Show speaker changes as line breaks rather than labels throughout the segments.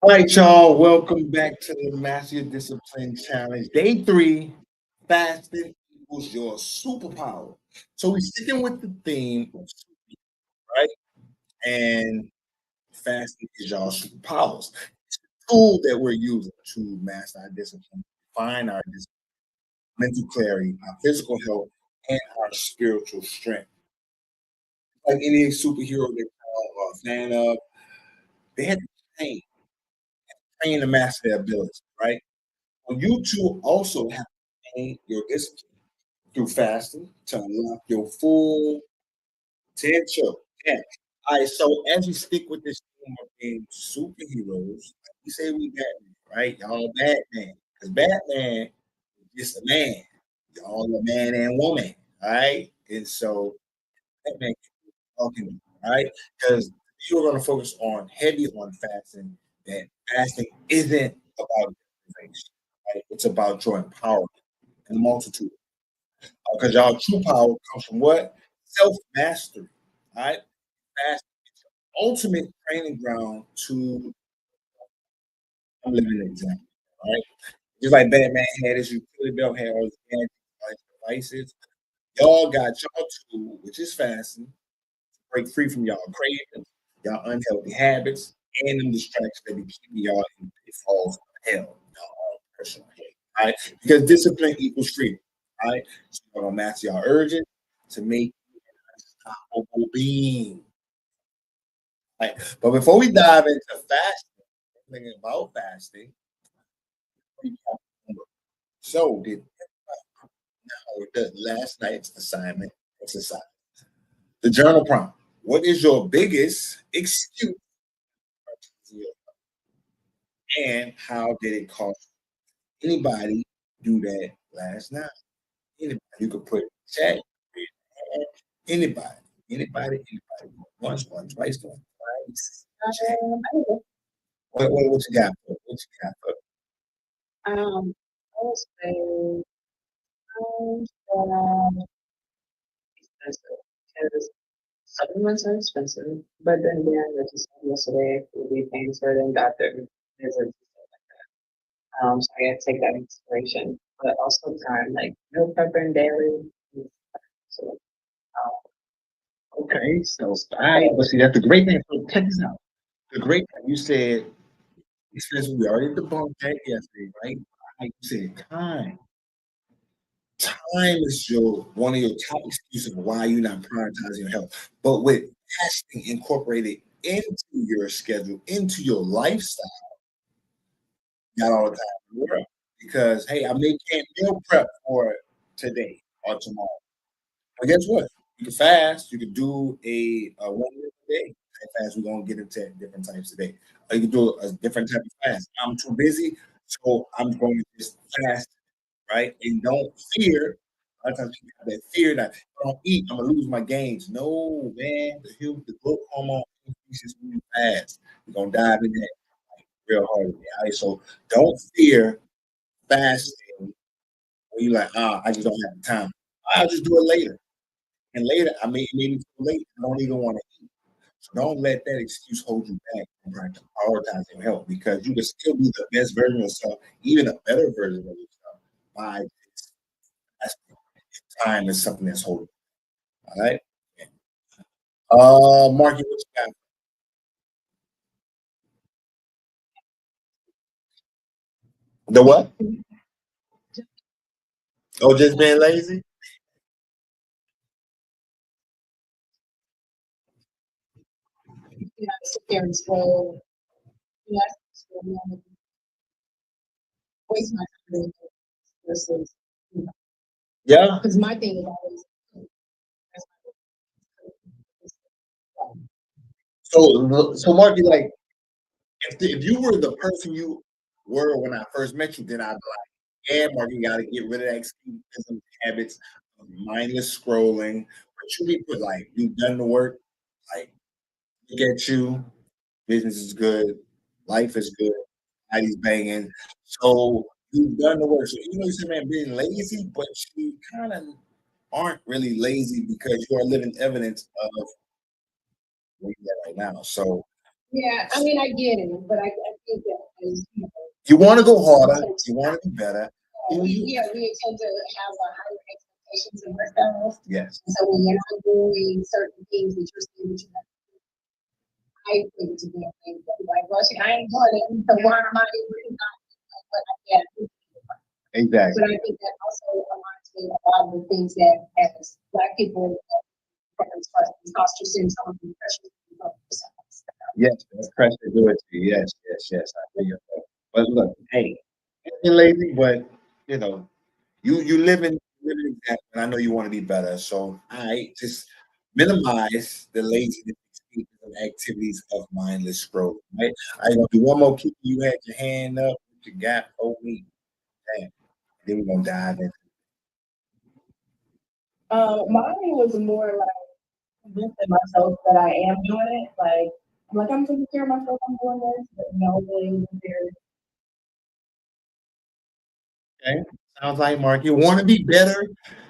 All right, y'all. Welcome back to the Master Your Discipline Challenge. Day 3, fasting equals your superpower. So we're sticking with the theme of right? And fasting is y'all superpowers. It's the tool that we're using to master our discipline, find our discipline, mental clarity, our physical health, and our spiritual strength. Like any superhero they call fan of, they had to train, train to master their abilities, right? Well, you too also have to train your discipline through fasting to unlock your full potential. Yeah. All right. So as we stick with this theme of being superheroes, like we say we Batman, right? Y'all Batman. Because Batman is just a man. Y'all a man and woman. All right. And so Batman can talking, right? Because you're gonna focus on heavy on fasting, that fasting isn't about deprivation, right? It's about drawing power in the multitude. Because y'all true power comes from what? Self mastery. All right. Fast ultimate training ground to I'm living an example. All right. Just like Batman had his utility belt, had all his gadgets, all his devices. Y'all got y'all tool, which is fasting, to break free from y'all cravings, y'all unhealthy habits, and them distractions that be keeping y'all in pitfalls of hell, y'all personal hell. All right. Because discipline equals freedom. All right. So you're gonna master y'all urges to make unstoppable being. Right. But before we dive into fasting, thinking about fasting, so did the last night's assignment exercise. The journal prompt. What is your biggest excuse and how did it cost anybody do that last night? Anybody. You could put chat, anybody, anybody. Once, twice, twice. What you got for? What you got for?
I would say that expensive because supplements are expensive. But then again, like you said yesterday, we'll be paying for them doctor visits and stuff like that. So I gotta take that into consideration. But also time, like meal prepping daily. So
Okay, so I but see that's the great thing. So check this out. The great thing you said, especially we already debunked that yesterday, right? Like you said, time. Time is your one of your top excuses of why you're not prioritizing your health. But with fasting incorporated into your schedule, into your lifestyle, you got all the time in the world. Because hey, I may can't meal prep for today or tomorrow. But guess what? You can fast. You can do a 1 meal a day type fast. We're gonna get into different types today. Or you can do a different type of fast. I'm too busy, so I'm going to just fast, right? And don't fear. A lot of times people have that fear that if I don't eat, I'm gonna lose my gains. No, man, the growth hormone increases when you fast. We're gonna dive in that real hard. All right, so don't fear fasting when you like, I just don't have the time. I'll just do it later. And later, I may maybe too late. I don't even want to eat. So don't let that excuse hold you back from prioritizing your health because you can still be the best version of yourself, even a better version of yourself by this. That's time is something that's holding. All right. Marky, what you got? The what? Oh, just being lazy?
you know, sit there and scroll. You know, waste my time versus
Yeah.
because my thing is always
So Marky, like, if you were the person you were when I first met you, then I'd be like, yeah, Mark, you got to get rid of that escapism habits of mindless scrolling. But you be put like you've done the work. Like look at you, business is good, life is good, body's banging. So you've done the work. So you know you say man being lazy, but you kind of aren't really lazy because you are living evidence of where you're at right now. So
yeah. I mean, I get it, but I think that is,
You want to go harder. You want to be better.
We tend to have a higher expectations of ourselves.
Yes.
And so when you're not doing certain things that you're saying that you have to do, I think to be a thing like, well, see, I ain't doing it, so why am I even not doing what I can do?
Exactly.
But I think that also aligns with a lot of the things that as Black people imposter syndrome and pressure from themselves.
Yes, that's pressure to do it to you. Yes, yes, yes. I feel your point. But look, hey, you're lazy, but you know, you live in example, and I know you want to be better. So I just minimize the laziness and activities of mindless scrolling. Right? I gonna do one more kick. You had your hand up, what you got for me. Damn. Then we're gonna dive in.
Mine was more like convincing myself that I am doing it. Like I'm taking care of myself. I'm doing this, but no, really, there.
Okay. Sounds like Mark. You want to be better.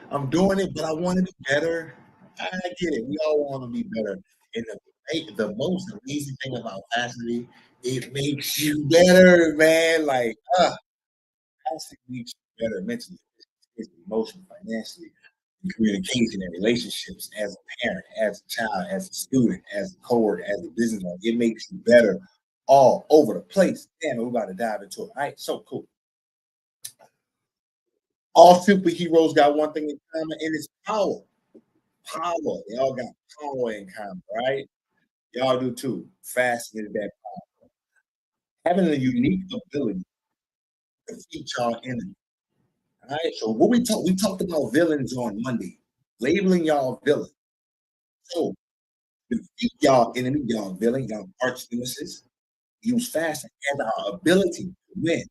I'm doing it, but I want to be better. I get it. We all want to be better. And the most amazing thing about fasting, it makes you better, man. Like, fasting makes you better mentally, physically, emotionally, financially, in communication and relationships as a parent, as a child, as a student, as a coworker, as a business owner. It makes you better all over the place. Damn, we're about to dive into it. All right, so cool. All superheroes got one thing in common, and it's power. Power. They all got power in common, right? Y'all do too. Fasting is that power. Having a unique ability to defeat y'all enemy. All right. So what we talked about villains on Monday, labeling y'all villain. So defeat y'all enemy, y'all villain, y'all arch nemesis. Use fasting as our ability to win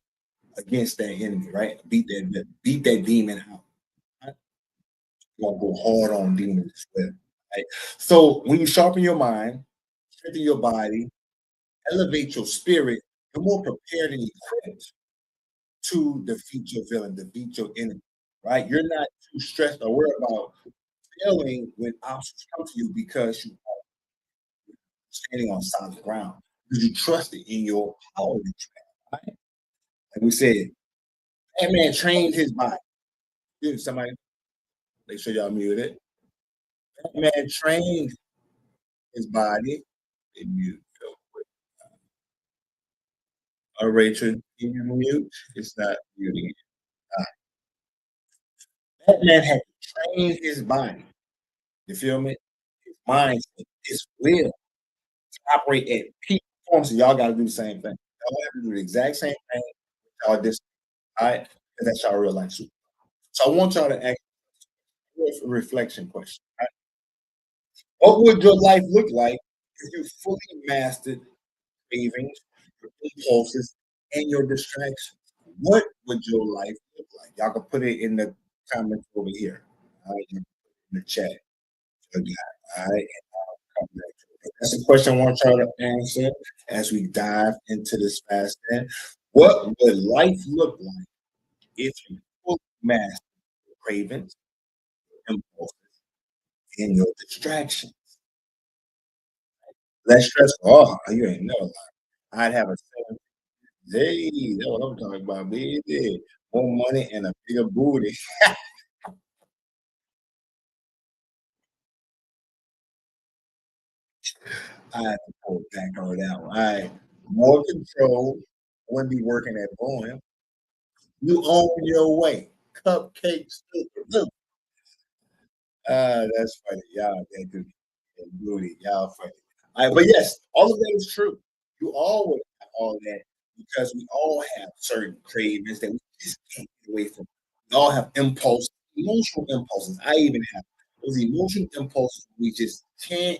against that enemy, right? Beat that demon out. Right? You're gonna go hard on demons as well. Right? So when you sharpen your mind, strengthen your body, elevate your spirit, you're more prepared and equipped to defeat your villain, defeat your enemy. Right? You're not too stressed or worried about failing when obstacles come to you because you are standing on solid ground. Because you trusted in your power that you have. Right? Like we said, that man trained his body. Somebody, make sure y'all mute it. That man trained his body. They mute. Rachel, can you mute? It's not muting. Uh, that man had to train his body. You feel me? His mind, his will to operate at peak performance. And y'all got to do the same thing. Y'all have to do the exact same thing. Y'all this, all right? Because that's y'all real life super. So I want y'all to ask a reflection question. Right? What would your life look like if you fully mastered cravings, your impulses, and your distractions? What would your life look like? Y'all can put it in the comments over here. All right, in the chat. All right. That's a question I want y'all to answer as we dive into this fast end. What would life look like if you fully mastered your cravings, impulses, and your distractions? Less stressful. Oh, you ain't know. I'd have a hey, that's what I'm talking about, baby. More money and a bigger booty. I have to pull back on that one. All right. More control. I wouldn't be working at Boeing. You own your way. Cupcakes. That's funny. Y'all, that dude, that booty. Y'all funny. All right, but yes, all of that is true. You always have all that because we all have certain cravings that we just can't get away from. We all have impulses, emotional impulses. I even have those emotional impulses. We just can't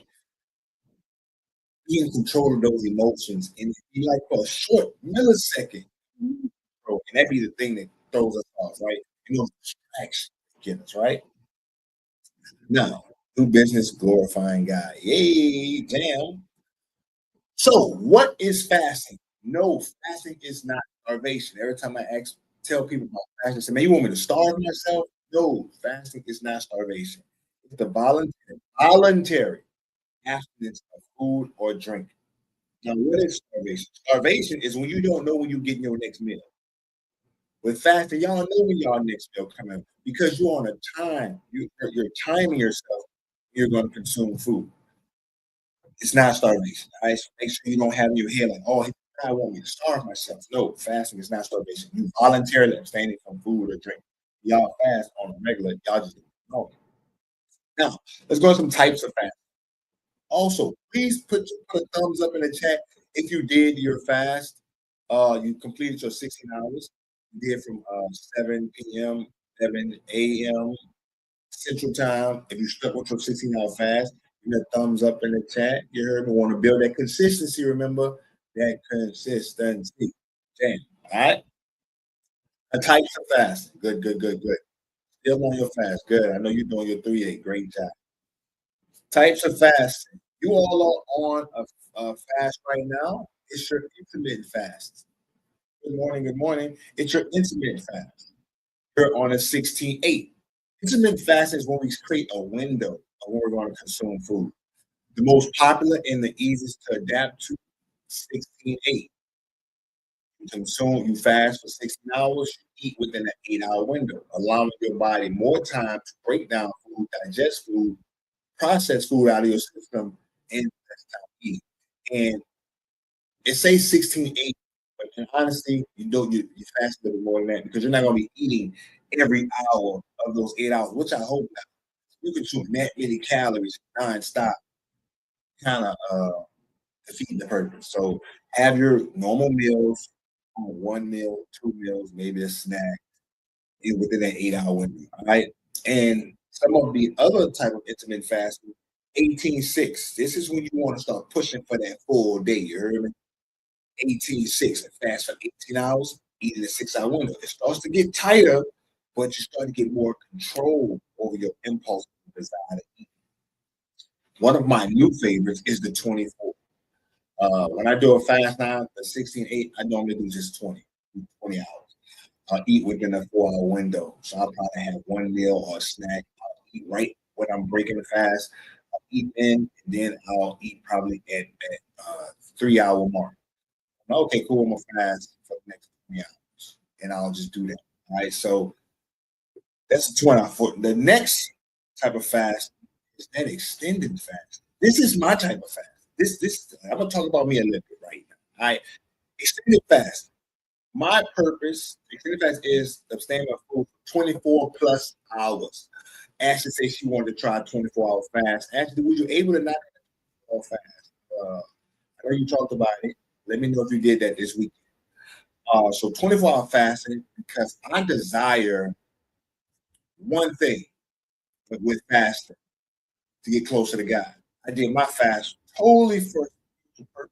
be in control of those emotions and be like for a short millisecond. Bro, and that be the thing that throws us off, right? And those distractions get us, right? Now, do business glorifying God. Yay, damn. So, what is fasting? No, fasting is not starvation. Every time tell people about fasting, they say, man, you want me to starve myself? No, fasting is not starvation. It's the voluntary abstinence of food or drink. Now, what is starvation? Starvation is when you don't know when you're getting your next meal. With fasting, y'all know when y'all next meal coming because you're on a time. You're timing yourself. You're going to consume food. It's not starvation. All right? So make sure you don't have in your head like, oh, I want me to starve myself. No, fasting is not starvation. You voluntarily abstaining from food or drink. Y'all fast on a regular. Y'all just no. Now, let's go to some types of fast. Also, please put a thumbs up in the chat if you did your fast. You completed your 16 hours. You did from 7 p.m., 7 a.m. Central Time. If you stuck with your 16-hour fast, give me a thumbs up in the chat. You heard me. Want to build that consistency. Remember that consistency. Damn. All right. The types of fast. Good, good, good, good. Still on your fast. Good. I know you're doing your 3-8. Great job. Types of fasting. You all are on a fast right now. It's your intermittent fast. Good morning. Good morning. It's your intermittent fast. You're on a 16-8. Intermittent fasting is when we create a window of when we're going to consume food. The most popular and the easiest to adapt to 16-8. You fast for 16 hours, you eat within an 8-hour window, allowing your body more time to break down food, digest food, process food out of your system, and that's time to eat. And it says 16-8, but in honesty, you fast a little more than that because you're not going to be eating every hour of those 8 hours, which I hope not. You consume that many calories nonstop, kind of defeating the purpose. So have your normal meals, one meal, two meals, maybe a snack within that 8-hour window. All right. And some of the other type of intermittent fasting, 18-6. This is when you want to start pushing for that full day. You heard me? 18-6. Fast for 18 hours, eating a 6-hour window. It starts to get tighter, but you start to get more control over your impulse and desire to eat. One of my new favorites is the 24. When I do a fast now, the 16-8, I normally do just 20 hours. I'll eat within a 4-hour window. So I'll probably have one meal or a snack. I'll eat right when I'm breaking the fast. I'll eat in, and then I'll eat probably at 3-hour mark. Okay, cool. I'm gonna fast for the next 20 hours, and I'll just do that. All right. So that's a 2 hour. The next type of fast is that extended fast. This is my type of fast. This I'm gonna talk about me a little bit right now. All right. Extended fast. My purpose, extended fast, is abstaining from food for 24 plus hours. Ashley said she wanted to try a 24-hour fast. Ashley, were you able to not fast? I know you talked about it. Let me know if you did that this week. So 24-hour fasting, because I desire one thing with fasting to get closer to God. I did my fast totally for purpose,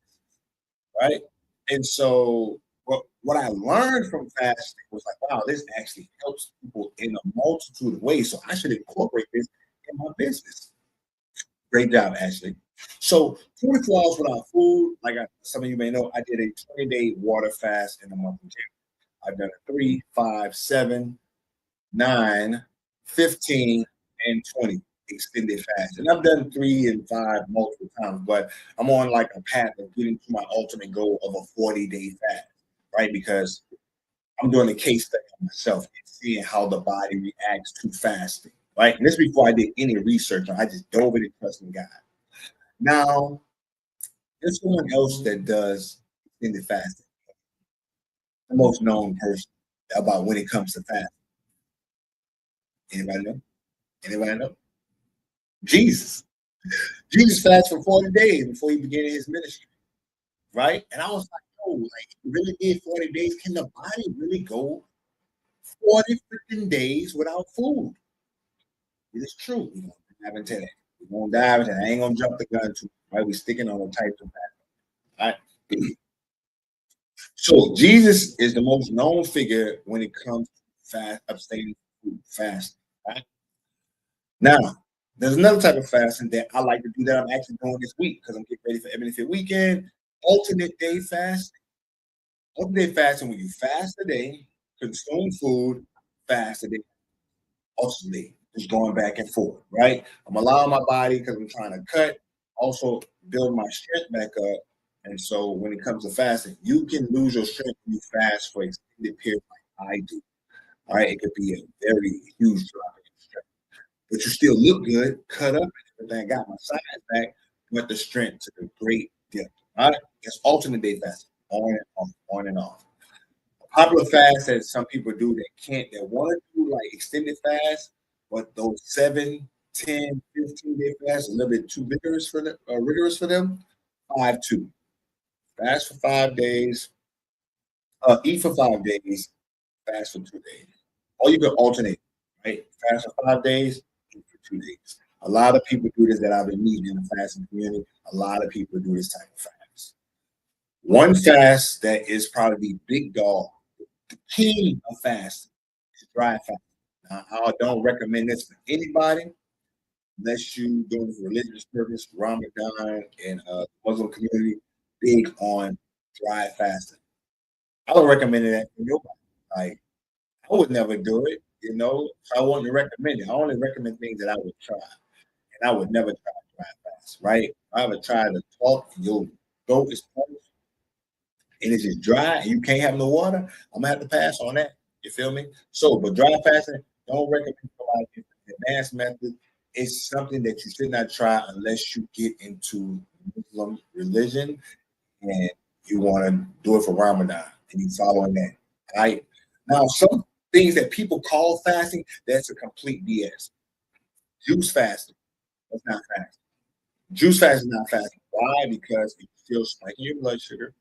right? And so what I learned from fasting was like, wow, this actually helps people in a multitude of ways. So I should incorporate this in my business. Great job, Ashley. So 24 hours without food, some of you may know, I did a 20-day water fast in the month of January. I've done a 3, 5, 7, 9, 15, and 20 extended fast. And I've done 3 and 5 multiple times, but I'm on like a path of getting to my ultimate goal of a 40-day fast, right? Because I'm doing a case study on myself and seeing how the body reacts to fasting, right? And this before I did any research. I just dove into trusting God. Now, there's someone else that does extended fasting, the most known person about when it comes to fasting. Anybody know? Anybody know? Jesus. Jesus fasted for 40 days before he began his ministry, right? And I was like, oh, like, he really did 40 days. Can the body really go 40 freaking days without food? It is true. We're going to dive into that. We're going to dive into that. I ain't going to jump the gun too, right? We're sticking on the types of fast. All right. So Jesus is the most known figure when it comes to fast, abstaining from food, fasting, right? Now, there's another type of fasting that I like to do that I'm actually doing this week because I'm getting ready for Ebony Fit Weekend. Alternate day fasting. Alternate day fasting, when you fast a day, consume food, fast a day, alternately, just going back and forth, right? I'm allowing my body because I'm trying to cut, also build my strength back up, And so when it comes to fasting, you can lose your strength when you fast for extended period like I do. All right, it could be a very huge drop in strength, but you still look good, cut up and everything. Got my size back, but the strength to the great depth. All right, it's alternate day fasting, on and off, on and off. Popular fast that some people do that can't, that want to do like extended fast, but those 7, 10, 15 day fasts a little bit too rigorous for them. 5-2. Fast for 5 days, eat for 5 days, fast for 2 days. Or you can alternate, right? Fast for 5 days, eat for 2 days. A lot of people do this that I've been meeting in the fasting community. A lot of people do this type of fast. One fast that is probably the big dog, the king of fasting, is dry fast. Now, I don't recommend this for anybody unless you doing it for religious purpose. Ramadan and Muslim community big on dry fasting. I don't recommend that for nobody. Like I would never do it, I wouldn't recommend it. I only recommend things that I would try, and I would never try dry fast, right? I would try to talk, and your throat is parched, and it's just dry, and you can't have no water. I'm gonna have to pass on that. You feel me? So, but dry fasting, don't recommend for like advanced method. It's something that you should not try unless you get into Muslim religion and you want to do it for Ramadan and you following that. Right? Now, some things that people call fasting, that's a complete BS. Juice fasting, that's not fasting. Juice fasting is not fasting. Why? Because it's still spiking your blood sugar.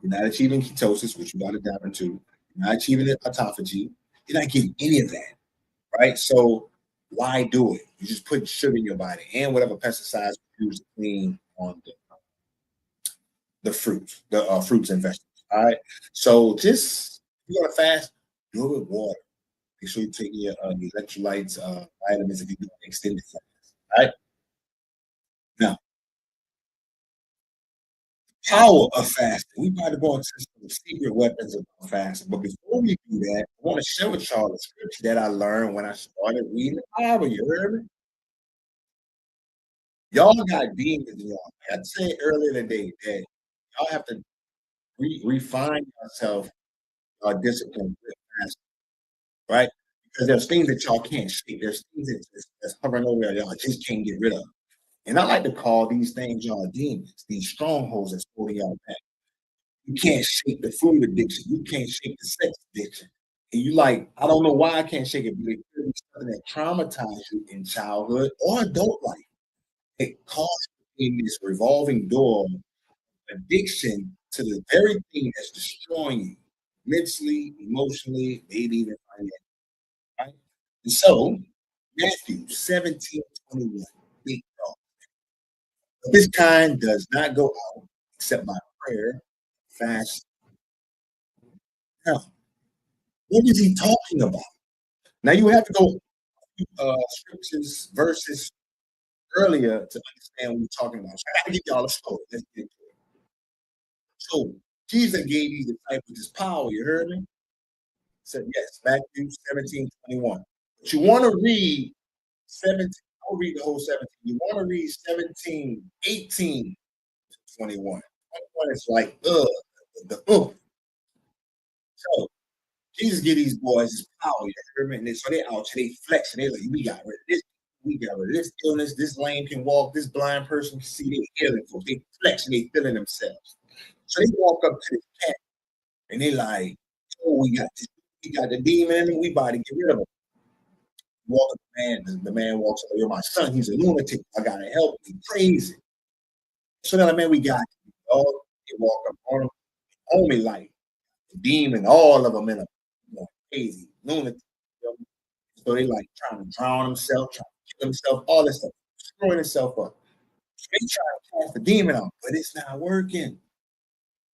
You're not achieving ketosis, which you got to dive into. You're not achieving autophagy. You're not getting any of that, right? So why do it? You just put sugar in your body and whatever pesticides you use to clean on the fruits and vegetables. All right. So just if you're gonna fast, do it with water. Make sure you take your electrolytes, vitamins if you do an extended fast. All right. Now, power of fasting. We about to go into some secret weapons of fasting. But before we do that, I want to share with y'all the scripture that I learned when I started reading the Bible. You heard me? Y'all got demons in y'all. I said earlier today that y'all have to refine yourself, discipline with fasting, right? Because there's things that y'all can't shake. There's things that's hovering over there y'all just can't get rid of. And I like to call these things y'all demons, these strongholds that's holding y'all back. You can't shake the food addiction. You can't shake the sex addiction. And you like, I don't know why I can't shake it, but it could be something that traumatized you in childhood or adult life. It caused you in this revolving door of addiction to the very thing that's destroying you mentally, emotionally, maybe even financially. Right? And so, Matthew 17:21, big dog. This kind does not go out except by prayer, fast. Now, what is he talking about? Now you have to go scriptures, verses earlier to understand what we're talking about. So I gotta give y'all a story. Let's get into it. So Jesus gave these disciples this power, you heard me? Said yes, Matthew 17:21. But you want to read 17, I'll read the whole 17. You want to read 17:18 to 21. 21 is like the. So Jesus give these boys this power, you hear me? And so they out, they flexing. They like, we got rid of this, we got rid of this illness. This lame can walk. This blind person can see. They healing folks. They flexing. They feeling themselves. So they walk up to this cat and they like, oh, we got the demon, and we about to get rid of him. Walk up, the man walks up. Yo, my son, he's a lunatic. I gotta help him. He's crazy. So now, man, we got you. Oh, they walk up on him. Only like the demon, all of them in a crazy lunatic. You know? So they like trying to drown himself, trying to kill himself, all this stuff, screwing himself up. So they try to cast the demon out, but it's not working.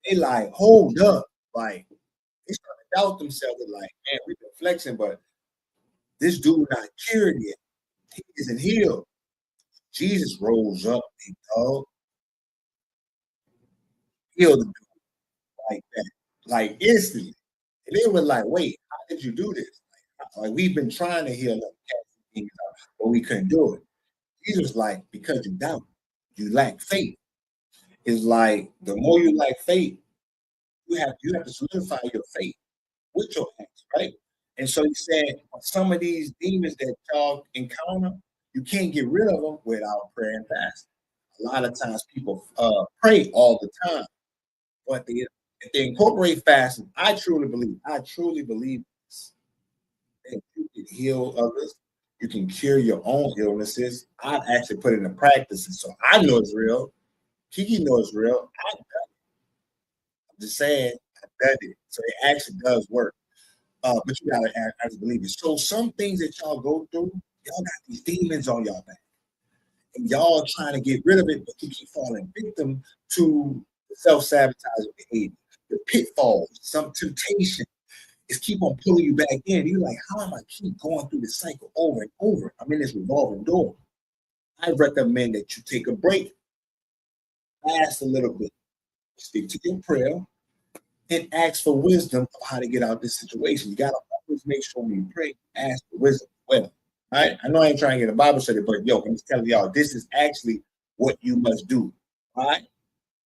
They like, hold up. Like, they start to doubt themselves. They're like, man, we've been flexing, but this dude not cured yet. He isn't healed. Jesus rose up and healed the dude like that, like instantly. And they were like, wait, how did you do this? Like we've been trying to heal them, but we couldn't do it. Jesus was like, because you doubt, you lack faith. is like the more you like faith, you have to solidify your faith with your acts, right? And so he said, some of these demons that y'all encounter, you can't get rid of them without prayer and fasting. A lot of times people pray all the time, but if they incorporate fasting, I truly believe this, that you can heal others, you can cure your own illnesses. I've actually put it into practice, and so I know it's real. Kiki knows it's real. I'm just saying, I've done it, so it actually does work. But you gotta actually believe it. So some things that y'all go through, y'all got these demons on y'all back, and y'all trying to get rid of it, but you keep falling victim to self-sabotaging behavior, the pitfalls, some temptation is keep on pulling you back in. You're like, how am I keep going through this cycle over and over? I'm in this revolving door. I recommend that you take a break, fast a little bit, stick to your prayer, and ask for wisdom of how to get out of this situation. You gotta always make sure when you pray, ask for wisdom as well. All right. I know I ain't trying to get a Bible study, but yo, I'm just telling y'all, this is actually what you must do. All right.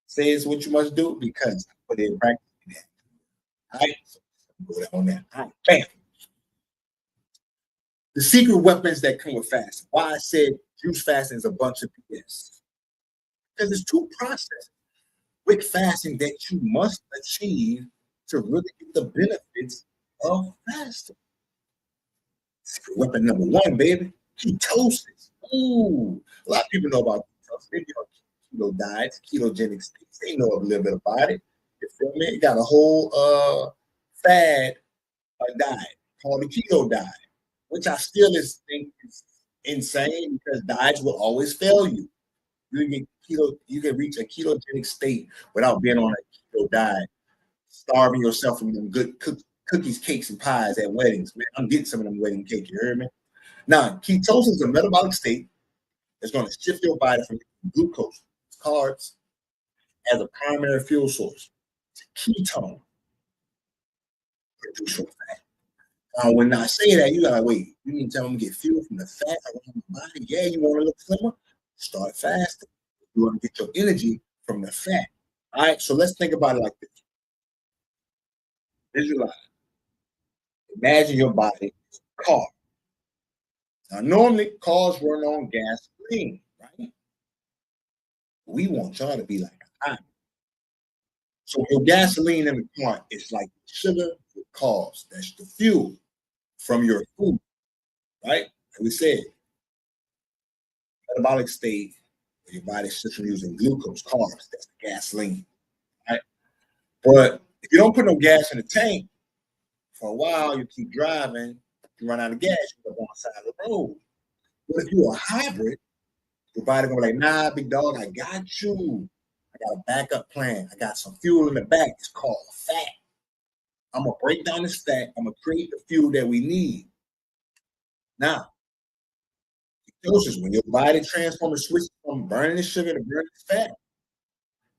Say it's what you must do because I put it in practice. All right. So go down on that. All right. Bam. The secret weapons that come with fasting. Why I said juice fasting is a bunch of BS. Because there's two processes with fasting that you must achieve to really get the benefits of fasting. Weapon number one, baby, ketosis. Ooh, a lot of people know about ketosis. They know keto diets, ketogenic states. They know a little bit about it. You feel me? It got a whole fad diet called the keto diet, which I still think is insane because diets will always fail you. You can reach a ketogenic state without being on a keto diet, starving yourself from them good cookies, cakes, and pies at weddings. Man, I'm getting some of them wedding cake. You heard me? Now, ketosis is a metabolic state that's going to shift your body from glucose, carbs, as a primary fuel source to ketone, produce your fat. Now, when I say that, you gotta wait. You need to tell them to get fuel from the fat around the body. Yeah, you want to look slimmer? Start fasting. You want to get your energy from the fat. All right, so let's think about it like this. Visualize. Imagine your body is a car. Now, normally cars run on gasoline, right? We want y'all to be like a hybrid. So your gasoline in the car is like sugar with carbs. That's the fuel from your food, right? Like we said, metabolic state, your body's system using glucose, carbs. That's the gasoline, right? But if you don't put no gas in the tank, for a while you keep driving, you run out of gas, you go on the side of the road. But if you're a hybrid, your body gonna be like, nah, big dog, I got you. I got a backup plan. I got some fuel in the back. It's called fat. I'm gonna break down this fat. I'm gonna create the fuel that we need. Now, ketosis, when your body transforms switch from burning the sugar to burning the fat,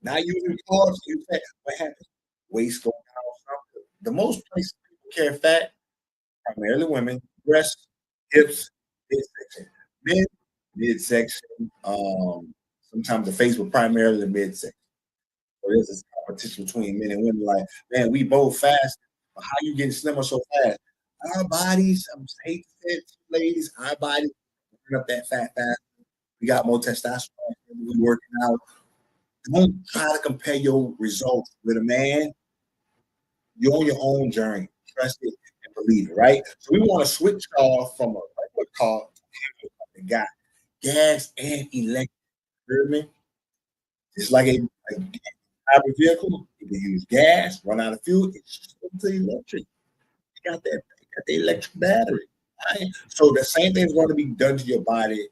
not using carbs, you fat. What happens? Waist going down. The most places people carry fat, primarily women, breasts, hips, midsection. Men, midsection. Sometimes the face, but primarily the midsection. So there's this competition between men and women. Like, man, we both fast. But how you getting slimmer so fast? Our bodies, I'm hate to say it, ladies, our bodies burn up that fat fast. We got more testosterone. We working out. Don't try to compare your results with a man. You're on your own journey. Trust it and believe it, right? So we want to switch off from a regular car to a got gas and electric. You hear me? It's like a hybrid vehicle. You can use gas, run out of fuel, it's to electric. You got the electric battery. Right? So the same thing is going to be done to your body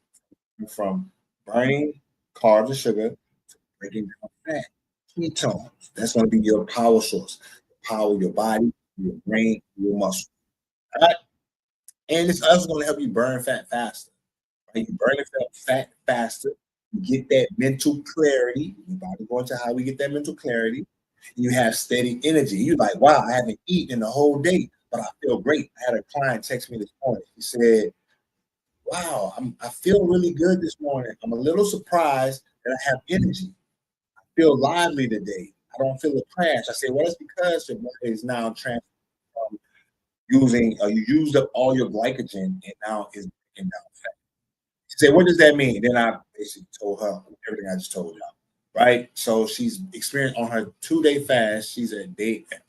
from burning carbs and sugar to breaking down fat. Ketones. That's going to be your power source. Power your body, your brain, your muscle. All right? And it's also going to help you burn fat faster. Right? You burn fat faster. You get that mental clarity. We're about to go into how we get that mental clarity. You have steady energy. You're like, wow, I haven't eaten in the whole day, but I feel great. I had a client text me this morning. He said, wow, I feel really good this morning. I'm a little surprised that I have energy. feel lively today. I don't feel a crash. I say, well, that's because your body is now transferring from using, you used up all your glycogen and now is breaking down fat. She said, what does that mean? Then I basically told her everything I just told y'all. Right. So she's experienced on her 2-day fast. She's at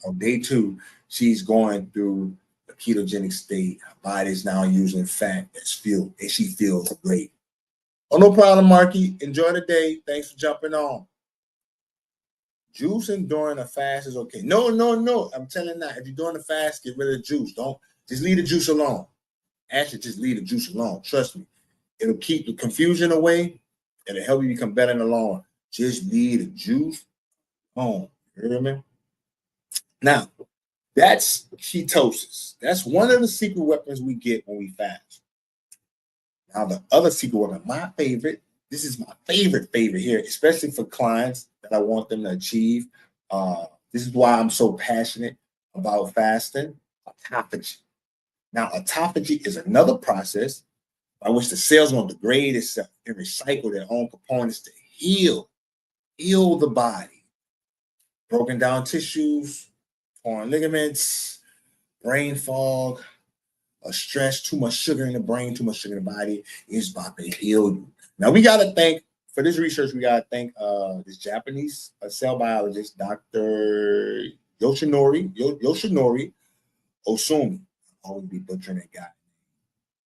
on day 2. She's going through a ketogenic state. Her body's now using fat as fuel, and she feels great. Oh, no problem, Marky. Enjoy the day. Thanks for jumping on. Juicing during a fast is okay. No. I'm telling you that if you're doing a fast, get rid of the juice. Don't just leave the juice alone. Actually, just leave the juice alone. Trust me. It'll keep the confusion away. It'll help you become better in the long run. Just leave the juice alone. You hear me? Now, that's ketosis. That's one of the secret weapons we get when we fast. Now, the other secret weapon, my favorite, this is my favorite here, especially for clients that I want them to achieve. This is why I'm so passionate about fasting, autophagy. Now, autophagy is another process by which the cells will degrade itself and recycle their own components to heal the body. Broken down tissues, torn ligaments, brain fog, stress, too much sugar in the brain, too much sugar in the body is about to heal you. Now we got to thank, for this research, we got to thank this Japanese cell biologist, Dr. Yoshinori Osumi. I always be butchering that guy.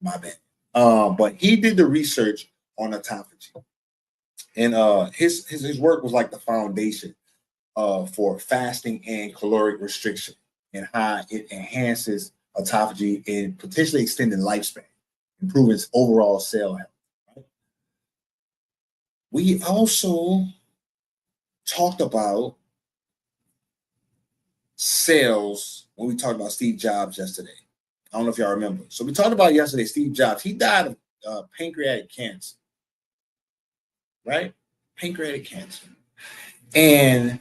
My bad. But he did the research on autophagy. And his work was like the foundation for fasting and caloric restriction and how it enhances autophagy and potentially extending lifespan, improving its overall cell health. Right? We also talked about cells when we talked about Steve Jobs yesterday. I don't know if y'all remember. So we talked about yesterday, Steve Jobs. He died of pancreatic cancer, right? Pancreatic cancer. And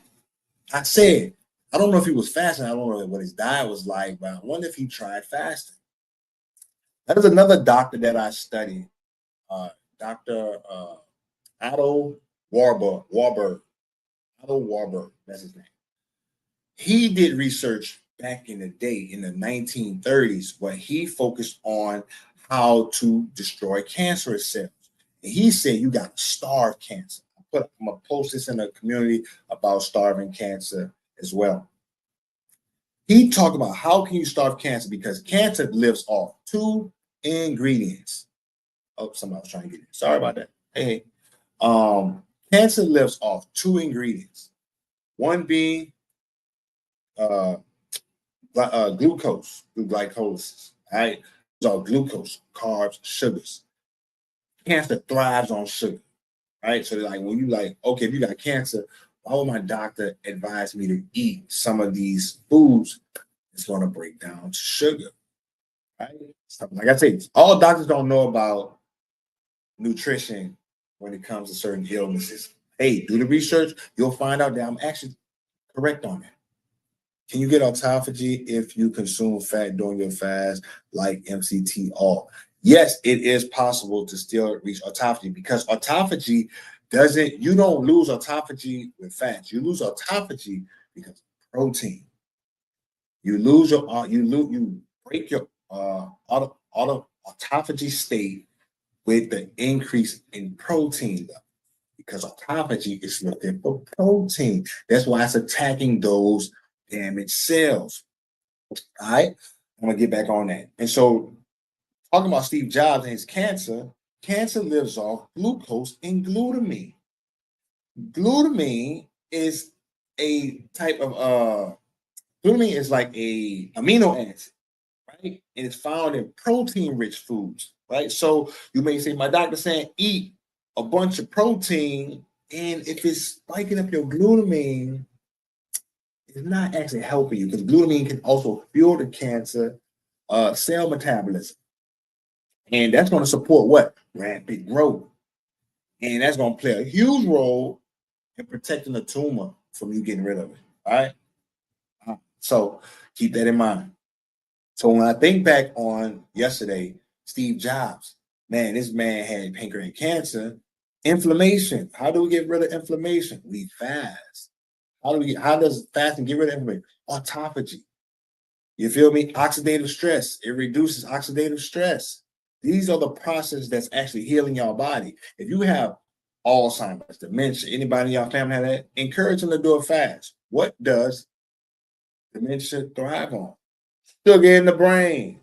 I said, I don't know if he was fasting. I don't know what his diet was like, but I wonder if he tried fasting. That is another doctor that I studied, Dr. Otto Warburg. Otto Warburg, that's his name. He did research back in the day, in the 1930s, where he focused on how to destroy cancerous cells. And he said you got to starve cancer. I'm gonna post this in the community about starving cancer as well. He talked about how can you starve cancer, because cancer lives off 2 ingredients. Oh, somebody was trying to get it. Sorry about that. Hey, cancer lives off 2 ingredients. One being glucose, glycolysis. Right? Those are glucose, carbs, sugars. Cancer thrives on sugar. Right? So like when you like, okay, if you got cancer, why would my doctor advise me to eat some of these foods? It's going to break down to sugar. Right? So, like I say, all doctors don't know about nutrition when it comes to certain illnesses. Hey, do the research. You'll find out that I'm actually correct on that. Can you get autophagy if you consume fat during your fast, like MCT oil? Yes, it is possible to still reach autophagy, because autophagy you don't lose autophagy with fats. You lose autophagy because of protein. You break your autophagy state with the increase in protein level, because autophagy is looking for protein. That's why it's attacking those damaged cells. All right, I'm gonna get back on that. And so, talking about Steve Jobs and his cancer, cancer lives off glucose and glutamine. Glutamine is a type of glutamine is like a amino acid, right? And it's found in protein-rich foods, right? So you may say, my doctor's saying eat a bunch of protein, and if it's spiking up your glutamine, it's not actually helping you, because glutamine can also fuel the cancer cell metabolism. And that's going to support what? Rapid growth. And that's going to play a huge role in protecting the tumor from you getting rid of it. All right. So keep that in mind. So when I think back on yesterday, Steve Jobs, man, this man had pancreatic cancer. Inflammation. How do we get rid of inflammation? We fast. How does fasting get rid of inflammation? Autophagy. You feel me? Oxidative stress. It reduces oxidative stress. These are the processes that's actually healing your body. If you have Alzheimer's, dementia, anybody in your family have that, encourage them to do a fast. What does dementia thrive on? Sugar in the brain.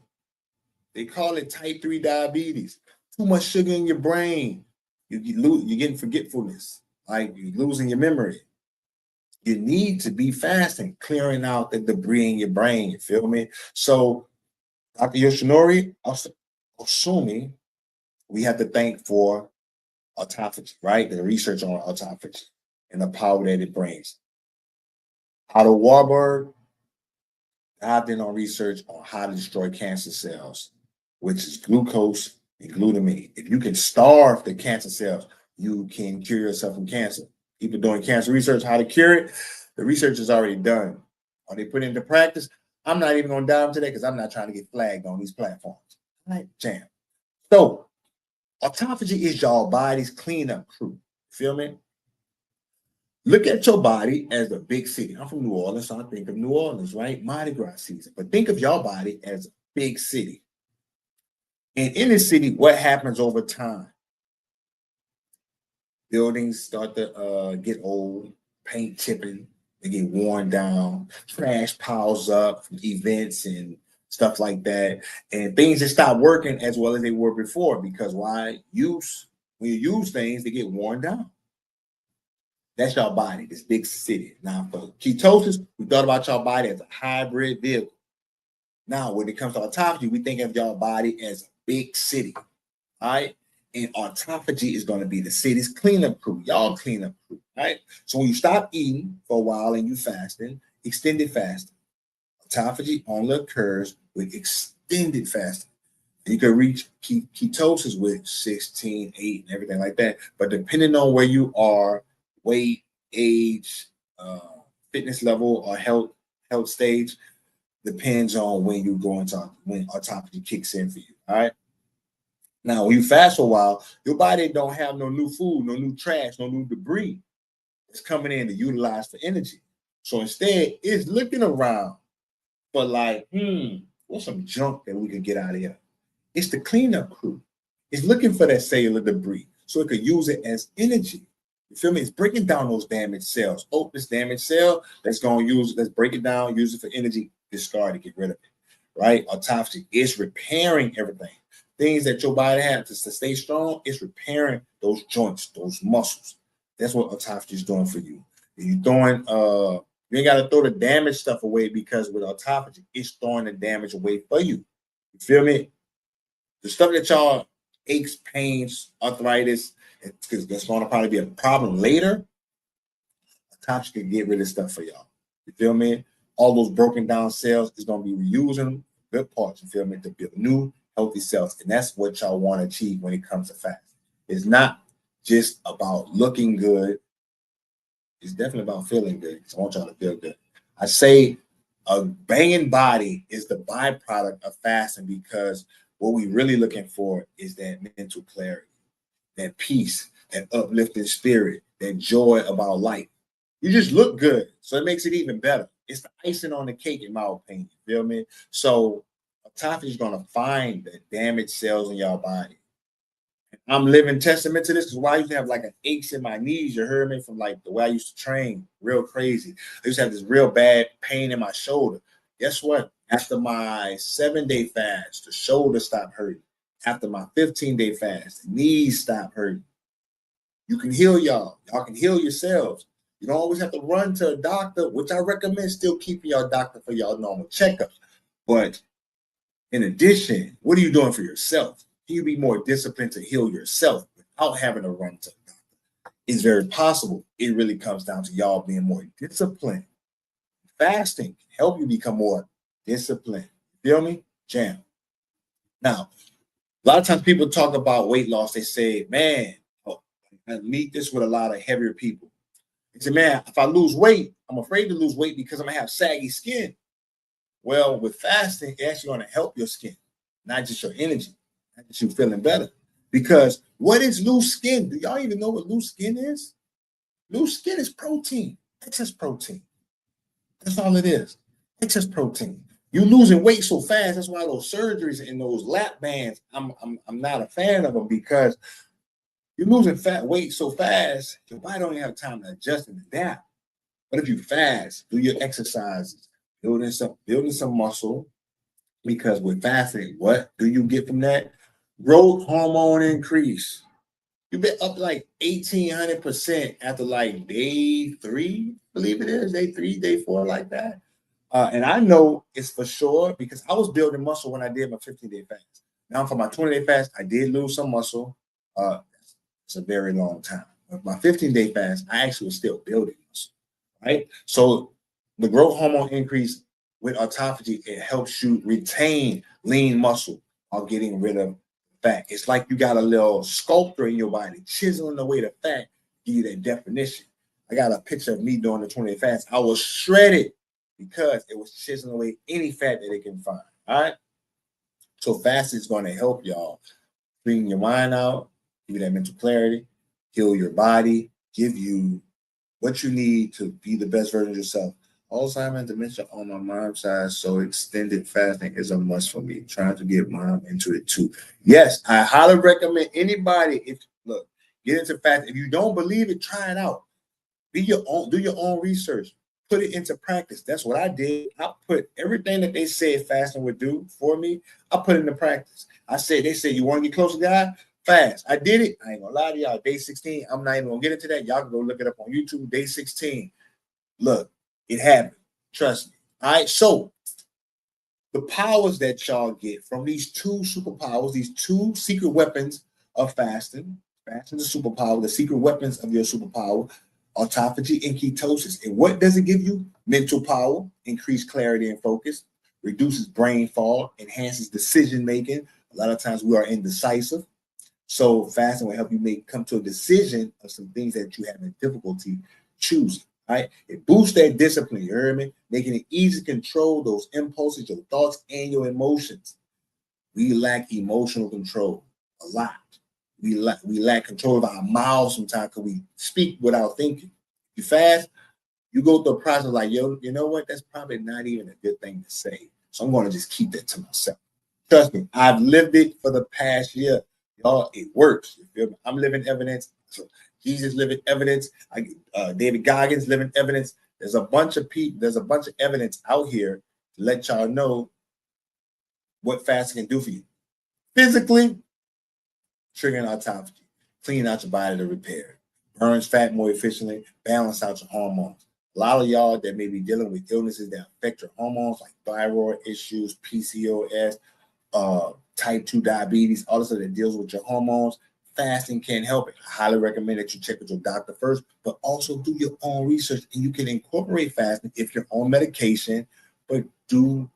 They call it type 3 diabetes. Too much sugar in your brain. You're getting forgetfulness. Like you're losing your memory. You need to be fasting, clearing out the debris in your brain. You feel me? So, Dr. Yoshinori Osumi, we have to thank for autophagy, right? The research on autophagy and the power that it brings. Otto Warburg dived in on research on how to destroy cancer cells, which is glucose and glutamine. If you can starve the cancer cells, you can cure yourself from cancer. People doing cancer research, how to cure it, the research is already done. Are they put into practice? I'm not even going to dive into that because I'm not trying to get flagged on these platforms. Right? Jam. So, autophagy is your body's cleanup crew. Feel me? Look at your body as a big city. I'm from New Orleans, so I think of New Orleans, right? Mardi Gras season. But think of your body as a big city. And in the city, what happens over time? Buildings start to get old, paint chipping, they get worn down, trash piles up from events and stuff like that. And things just stop working as well as they were before because why? When you use things, they get worn down. That's your body, this big city. Now, for ketosis, we thought about your body as a hybrid vehicle. Now, when it comes to autophagy, we think of your body as a big city. All right. And autophagy is going to be the city's cleanup crew, y'all cleanup crew, right? So when you stop eating for a while and you fasting, extended fasting, autophagy only occurs with extended fasting. And you can reach ketosis with 16, 8, and everything like that. But depending on where you are, weight, age, fitness level, or health stage, depends on when you go into when autophagy kicks in for you. All right. Now, when you fast for a while, your body don't have no new food, no new trash, no new debris that's coming in to utilize for energy. So instead, it's looking around for like, what's some junk that we could get out of here? It's the cleanup crew. It's looking for that cellular debris so it could use it as energy. You feel me? It's breaking down those damaged cells. Oh, this damaged cell, let's break it down, use it for energy, discard it, get rid of it. Right? Autophagy is repairing everything. Things that your body has to stay strong, it's repairing those joints, those muscles. That's what autophagy is doing for you. You're throwing, you ain't got to throw the damaged stuff away because with autophagy, it's throwing the damage away for you. You feel me? The stuff that y'all aches, pains, arthritis, because that's going to probably be a problem later. Autophagy can get rid of stuff for y'all. You feel me? All those broken down cells is going to be reusing good parts. You feel me? To build new healthy cells. And that's what y'all want to achieve when it comes to fast. It's not just about looking good. It's definitely about feeling good. I want y'all to feel good. I say a banging body is the byproduct of fasting because what we're really looking for is that mental clarity, that peace, that uplifting spirit, that joy about life. You just look good. So it makes it even better. It's the icing on the cake, in my opinion. You feel me? So autophagy is going to find the damaged cells in your body. I'm living testament to this because why I used to have like an aches in my knees, you heard me, from like the way I used to train, real crazy. I used to have this real bad pain in my shoulder. Guess what? After my 7-day fast, the shoulder stopped hurting. After my 15-day fast, the knees stopped hurting. You can heal y'all. Y'all can heal yourselves. You don't always have to run to a doctor, which I recommend still keeping your doctor for your normal checkups. But in addition, what are you doing for yourself? Can you be more disciplined to heal yourself without having to run to the doctor? It's very possible. It really comes down to y'all being more disciplined. Fasting can help you become more disciplined. Feel me? Jam. Now, a lot of times people talk about weight loss. They say, man, I meet this with a lot of heavier people. They say, man, if I lose weight, I'm afraid to lose weight because I'm going to have saggy skin. Well, with fasting, it's actually going to help your skin, not just your energy, not just you feeling better. Because What is loose skin? Do y'all even know what loose skin is? Loose skin is protein, excess protein. That's all it is. Excess protein. You're losing weight so fast. That's why those surgeries and those lap bands, I'm not a fan of them, because you're losing fat weight so fast, your body don't even have time to adjust and adapt. But if you fast, do your exercises, building some muscle, because with fasting, what do you get from that? Growth hormone increase. You've been up like 1,800% after like day 3, believe it is, day 3, day 4, like that. And I know it's for sure because I was building muscle when I did my 15-day fast. Now for my 20-day fast, I did lose some muscle. It's a very long time. With my 15-day fast, I actually was still building muscle, right? So the growth hormone increase with autophagy, it helps you retain lean muscle while getting rid of fat. It's like you got a little sculptor in your body chiseling away the fat, give you that definition. I got a picture of me during the 20-day fast. I was shredded because it was chiseling away any fat that it can find. All right. So fasting is going to help y'all clean your mind out, give you that mental clarity, heal your body, give you what you need to be the best version of yourself. Alzheimer's and dementia on my mom's side, so extended fasting is a must for me. Trying to get mom into it too. Yes, I highly recommend anybody. If look, get into fasting. If you don't believe it, try it out. Do your own research. Put it into practice. That's what I did. I put everything that they said fasting would do for me. I put it into practice. They said you want to get close to God, fast. I did it. I ain't gonna lie to y'all. Day 16. I'm not even gonna get into that. Y'all can go look it up on YouTube. Day 16. Look, it happened. Trust me. All right. So the powers that y'all get from these 2 superpowers, these 2 secret weapons of fasting. Fasting is a superpower. The secret weapons of your superpower: autophagy and ketosis. And what does it give you? Mental power, increased clarity and focus, reduces brain fog, enhances decision making. A lot of times we are indecisive. So fasting will help you come to a decision of some things that you have difficulty choosing. Right? It boosts that discipline, you heard me? Making it easy to control those impulses, your thoughts, and your emotions. We lack emotional control a lot. We lack control of our mouths sometimes because we speak without thinking. You fast, you go through a process like, yo, you know what? That's probably not even a good thing to say. So I'm going to just keep that to myself. Trust me, I've lived it for the past year. Y'all, it works. You feel me? I'm living evidence. So Jesus living evidence. David Goggins living evidence. There's a bunch of people. There's a bunch of evidence out here to let y'all know what fasting can do for you. Physically, triggering autophagy, clean out your body to repair, burns fat more efficiently, balance out your hormones. A lot of y'all that may be dealing with illnesses that affect your hormones, like thyroid issues, PCOS, type 2 diabetes, all this stuff that deals with your hormones, fasting can help it. I highly recommend that you check with your doctor first, but also do your own research, and you can incorporate fasting if you're on medication, but do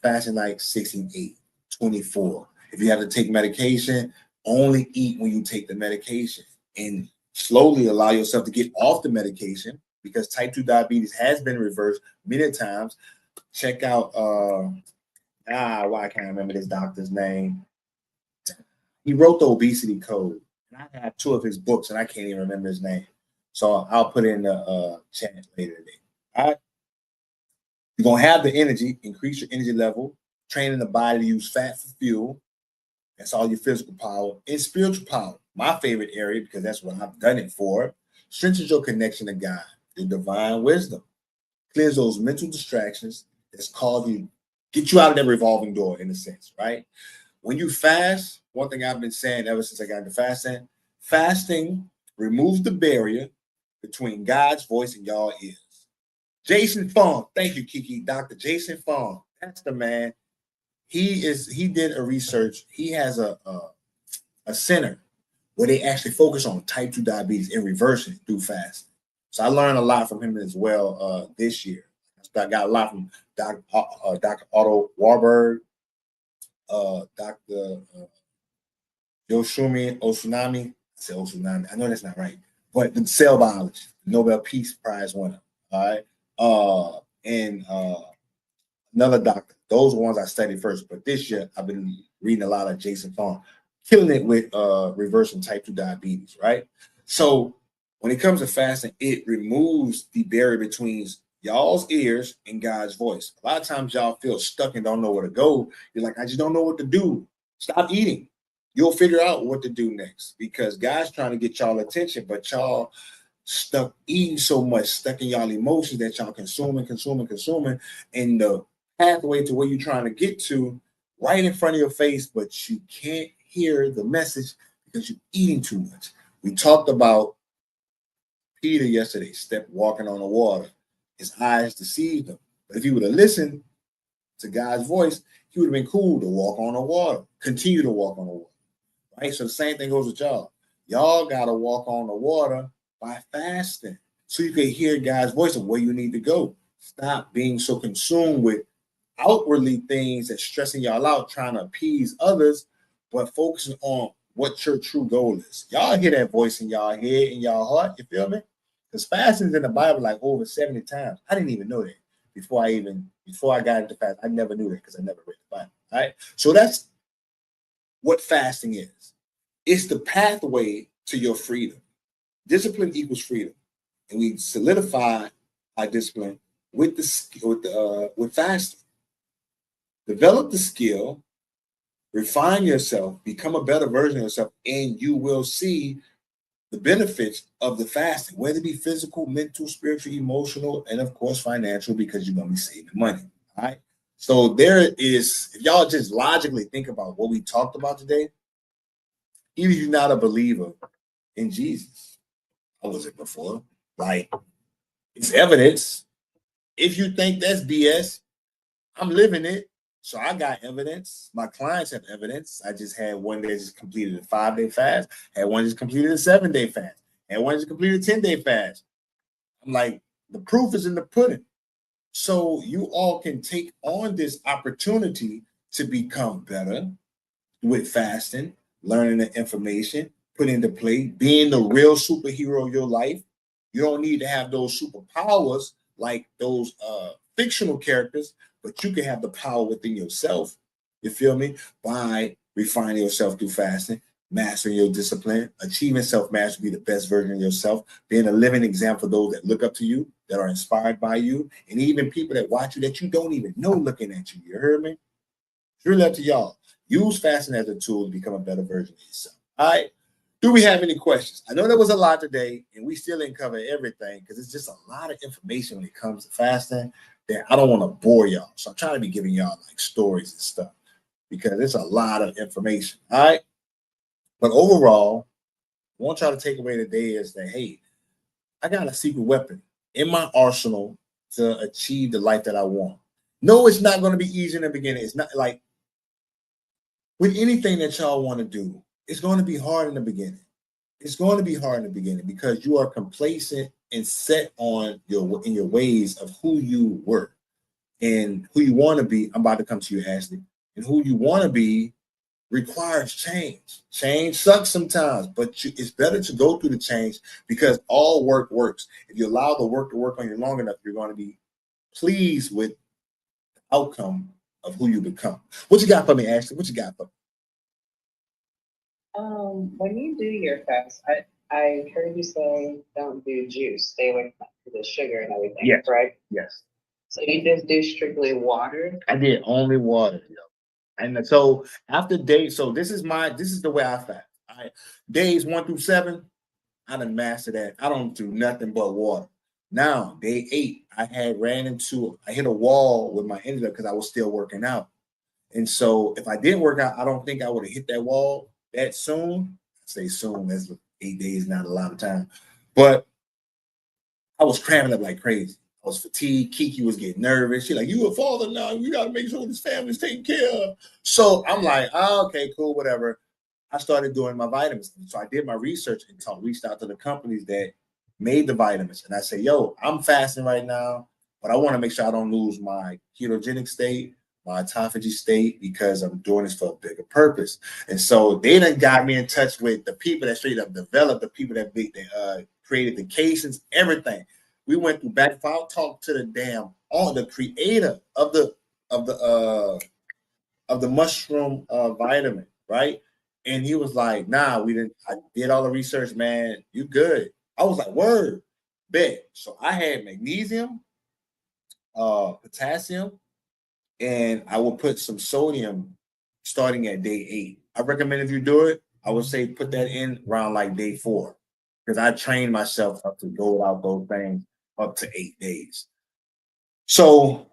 fasting like 16-8, 24. If you have to take medication, only eat when you take the medication, and slowly allow yourself to get off the medication, because type 2 diabetes has been reversed many times. Check out I can't remember this doctor's name. He wrote the obesity code, and I have 2 of his books, and I can't even remember his name. So I'll put it in the chat later today. All right. You're gonna have the energy, increase your energy level, training the body to use fat for fuel. That's all your physical power. And spiritual power, my favorite area, because that's what I've done it for, strengthens your connection to God, your divine wisdom, clears those mental distractions that's caused you, get you out of that revolving door, in a sense, right? When you fast, one thing I've been saying ever since I got into fasting removes the barrier between God's voice and y'all ears. Jason Fung, thank you, Kiki. Dr. Jason Fung, that's the man. He did a research. He has a center where they actually focus on type 2 diabetes and reversing it through fasting. So I learned a lot from him as well this year. I got a lot from Dr. Otto Warburg, Dr. Yoshimi Osunami. I said Osunami. I know that's not right, but the cell biologist, Nobel Peace Prize winner. All right, and another doctor. Those are ones I studied first. But this year I've been reading a lot of Jason Fung. killing it with reversing type 2 diabetes, right? So when it comes to fasting, it removes the barrier between y'all's ears and God's voice. A lot of times y'all feel stuck and don't know where to go. You're like, I just don't know what to do. Stop eating. You'll figure out what to do next because God's trying to get y'all attention, but y'all stuck eating so much, stuck in y'all emotions that y'all consuming, and the pathway to where you're trying to get to right in front of your face, but you can't hear the message because you're eating too much. We talked about Peter yesterday, step walking on the water. His eyes deceived him. But if he would have listened to God's voice, he would have been cool to walk on the water, continue to walk on the water. Right? So the same thing goes with y'all. Y'all got to walk on the water by fasting so you can hear God's voice of where you need to go. Stop being so consumed with outwardly things that's stressing y'all out, trying to appease others, but focusing on what your true goal is. Y'all hear that voice in y'all head, in y'all heart, you feel me? Because fasting is in the Bible like over 70 times. I didn't even know that before I got into fast. I never knew that because I never read the Bible. All right. So that's what fasting is. It's the pathway to your freedom. Discipline equals freedom. And we solidify our discipline with fasting. Develop the skill, refine yourself, become a better version of yourself, and you will see the benefits of the fasting, whether it be physical, mental, spiritual, emotional, and of course financial, because you're going to be saving money. All right. So there is, if y'all just logically think about what we talked about today, even if you're not a believer in Jesus, I wasn't before. Like, it's evidence. If you think that's BS, I'm living it. So I got evidence. My clients have evidence. I just had one that just completed a 5-day fast, had one just completed a 7-day fast, had one just completed a 10-day fast. I'm like, the proof is in the pudding. So you all can take on this opportunity to become better with fasting, learning the information, put into play, being the real superhero of your life. You don't need to have those superpowers like those fictional characters, but you can have the power within yourself. You feel me? By refining yourself through fasting, mastering your discipline, achieving self-mastery, be the best version of yourself, being a living example for those that look up to you, that are inspired by you, and even people that watch you that you don't even know looking at you. You heard me? It's really up to y'all. Use fasting as a tool to become a better version of yourself. All right. Do we have any questions? I know there was a lot today, and we still didn't cover everything because it's just a lot of information when it comes to fasting that I don't want to bore y'all. So I'm trying to be giving y'all like stories and stuff because it's a lot of information. All right. But overall, I want y'all to take away today is that, hey, I got a secret weapon in my arsenal to achieve the life that I want. No, it's not going to be easy in the beginning. It's not like with anything that y'all want to do, it's going to be hard in the beginning. It's going to be hard in the beginning because you are complacent and set on your ways of who you were and who you want to be. I'm about to come to you, Ashley. And who you want to be requires change. Change sucks sometimes, but it's better to go through the change because all work works. If you allow the work to work on you long enough, you're going to be pleased with the outcome of who you become. What you got for me, Ashley? What you got for me?
When you do your fast, I heard you say don't do juice, stay away from the sugar and everything.
Yes.
Right?
Yes.
So you just do strictly water?
I did only water. And so after so this is the way I fast. All right. Days 1 through 7, I done mastered that. I don't do nothing but water. Now, day 8, I hit a wall with my engine because I was still working out. And so if I didn't work out, I don't think I would have hit that wall that soon. I say soon, that's 8 days, not a lot of time. But I was cramming up like crazy. I was fatigued. Kiki was getting nervous. She's like, you a father now. You got to make sure this family's taken care of. So I'm like, okay, cool, whatever. I started doing my vitamins. So I did my research and reached out to the companies that made the vitamins. And I say, yo, I'm fasting right now, but I want to make sure I don't lose my ketogenic state, my autophagy state, because I'm doing this for a bigger purpose. And so they done got me in touch with the people that straight up developed, the people that created the casings, everything. We went through back file, talked to the creator of the mushroom vitamin, right? And he was like, nah, we didn't. I did all the research, man. You good. I was like, word, bet. So I had magnesium, potassium, and I will put some sodium starting at day 8. I recommend if you do it, I would say put that in around like day 4 because I trained myself up to go without those things up to 8 days. So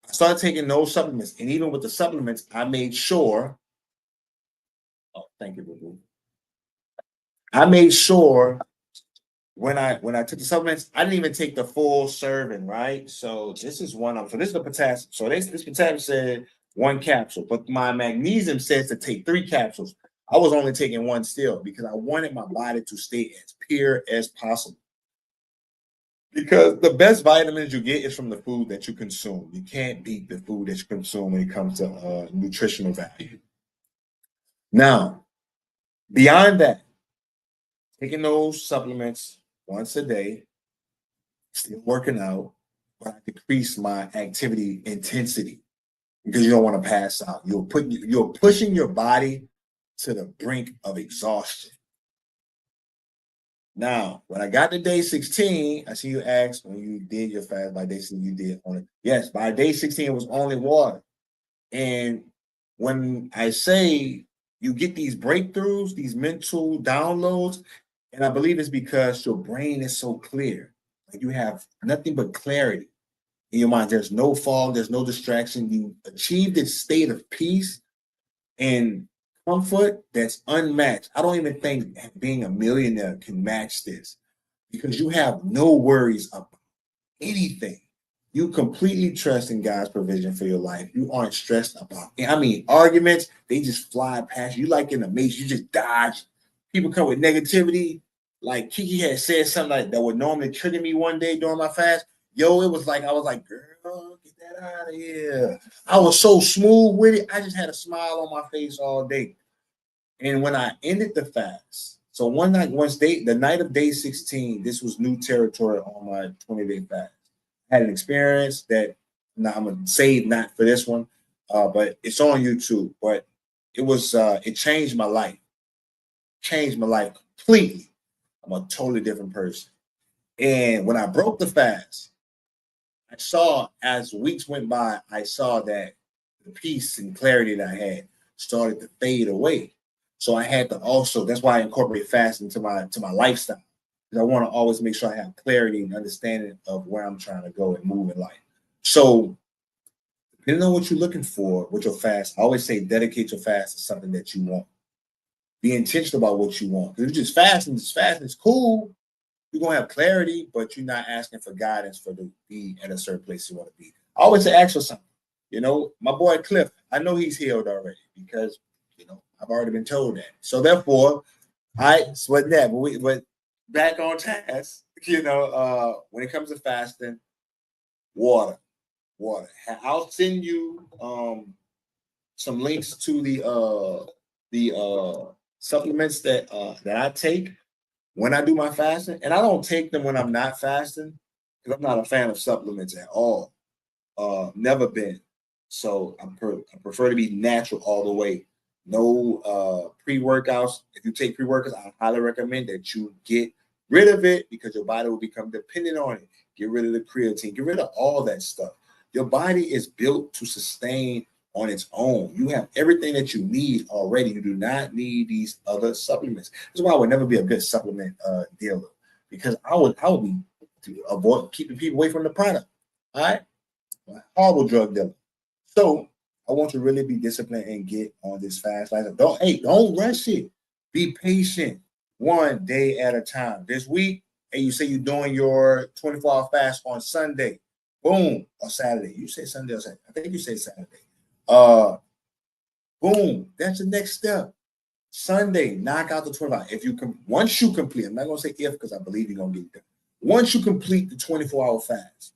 I started taking those supplements, and even with the supplements, I made sure. Oh, thank you, boo. I made sure when I took the supplements, I didn't even take the full serving, right? So this is one of so this is the potassium. So this potassium said 1 capsule, but my magnesium says to take 3 capsules. I was only taking one still because I wanted my body to stay as pure as possible. Because the best vitamins you get is from the food that you consume. You can't beat the food that you consume when it comes to nutritional value. Now, beyond that, taking those supplements once a day, still working out, but I decrease my activity intensity because you don't want to pass out. You're pushing your body to the brink of exhaustion. Now, when I got to day 16, I see you asked when you did your fast by day 16, you did only yes, by day 16 it was only water. And when I say you get these breakthroughs, these mental downloads, and I believe it's because your brain is so clear. Like you have nothing but clarity in your mind. There's no fog, there's no distraction. You achieve this state of peace and comfort that's unmatched. I don't even think being a millionaire can match this because you have no worries about anything. You completely trust in God's provision for your life. You aren't stressed about. I mean, arguments they just fly past you like in a maze. You just dodge. People come with negativity. Like Kiki had said something like that would normally trigger me one day during my fast. Yo, it was like I was like, girl, get that out of here. I was so smooth with it. I just had a smile on my face all day. And when I ended the fast, so one night, the night of day 16, this was new territory on my 20-day fast. I had an experience that now I'm gonna save not for this one, but it's on YouTube. But it changed my life, changed my life completely. I'm a totally different person. And when I broke the fast, I saw as weeks went by, I saw that the peace and clarity that I had started to fade away. So I had to also, that's why I incorporate fasting to my lifestyle. Because I want to always make sure I have clarity and understanding of where I'm trying to go and move in life. So depending on what you're looking for with your fast, I always say dedicate your fast to something that you want. Be intentional about what you want. Because if you're just fasting is cool. You're gonna have clarity, but you're not asking for guidance for to be at a certain place you want to be. I always say ask for something. You know, my boy Cliff, I know he's healed already because I've already been told that. So therefore, I sweat that. But back on task, when it comes to fasting, water. I'll send you some links to the supplements that I take when I do my fasting, and I don't take them when I'm not fasting because I'm not a fan of supplements at all. Never been. So I prefer to be natural all the way. No pre-workouts. If you take pre-workouts, I highly recommend that you get rid of it because your body will become dependent on it. Get rid of the creatine. Get rid of all that stuff. Your body is built to sustain on its own. You have everything that you need already. You do not need these other supplements. That's why I would never be a good supplement dealer because I would be to avoid keeping people away from the product. All right, horrible drug dealer. So I want you to really be disciplined and get on this fast life. Don't rush it. Be patient, one day at a time. This week, and you say you're doing your 24-hour fast on Sunday, boom, or Saturday. You say Sunday or Saturday. I think you say Saturday. Boom, that's the next step. Sunday, knock out the 24 hours. If you once you complete, I'm not gonna say if because I believe you're gonna get it done. Once you complete the 24-hour fast,